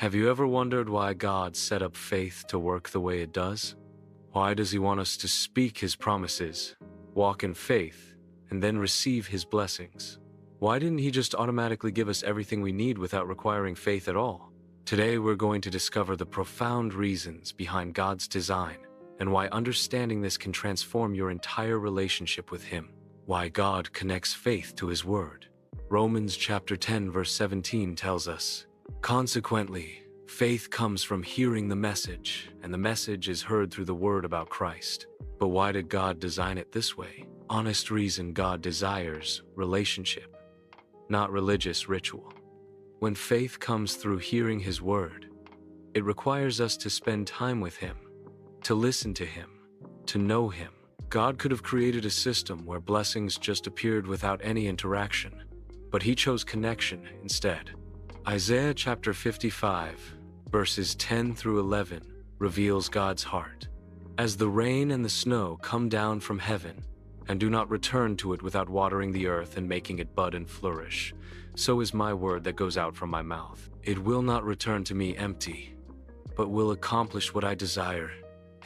Have you ever wondered why God set up faith to work the way it does? Why does He want us to speak His promises, walk in faith, and then receive His blessings? Why didn't He just automatically give us everything we need without requiring faith at all? Today we're going to discover the profound reasons behind God's design and why understanding this can transform your entire relationship with Him. Why God connects faith to His Word. Romans chapter 10 verse 17 tells us, "Consequently, faith comes from hearing the message, and the message is heard through the word about Christ." But why did God design it this way? Honest reason: God desires relationship, not religious ritual. When faith comes through hearing His word, it requires us to spend time with Him, to listen to Him, to know Him. God could have created a system where blessings just appeared without any interaction, but He chose connection instead. Isaiah chapter 55, verses 10 through 11, reveals God's heart. "As the rain and the snow come down from heaven, and do not return to it without watering the earth and making it bud and flourish, so is my word that goes out from my mouth. It will not return to me empty, but will accomplish what I desire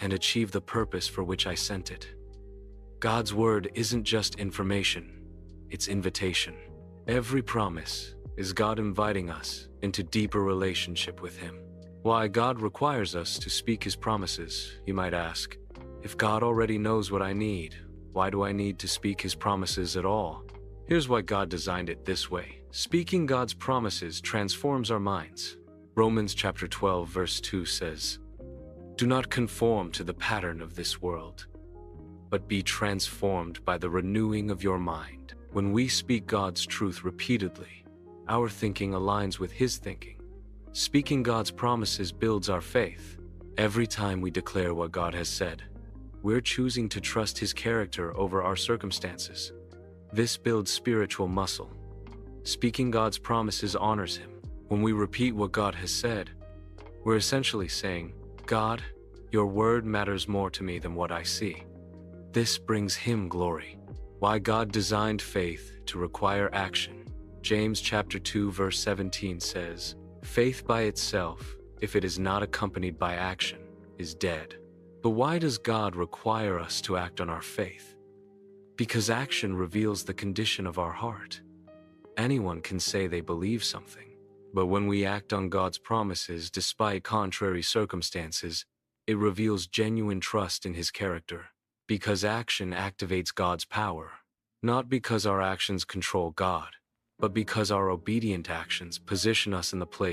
and achieve the purpose for which I sent it." God's word isn't just information, it's invitation. Every promise is God inviting us into deeper relationship with Him. Why God requires us to speak His promises, you might ask. If God already knows what I need, why do I need to speak His promises at all? Here's why God designed it this way. Speaking God's promises transforms our minds. Romans chapter 12 verse 2 says, "Do not conform to the pattern of this world, but be transformed by the renewing of your mind." When we speak God's truth repeatedly, our thinking aligns with His thinking. Speaking God's promises builds our faith. Every time we declare what God has said, we're choosing to trust His character over our circumstances. This builds spiritual muscle. Speaking God's promises honors Him. When we repeat what God has said, we're essentially saying, "God, your word matters more to me than what I see." This brings Him glory. Why God designed faith to require action. James chapter 2 verse 17 says, "Faith by itself, if it is not accompanied by action, is dead." But why does God require us to act on our faith? Because action reveals the condition of our heart. Anyone can say they believe something, but when we act on God's promises despite contrary circumstances, it reveals genuine trust in His character. Because action activates God's power, not because our actions control God, but because our obedient actions position us in the place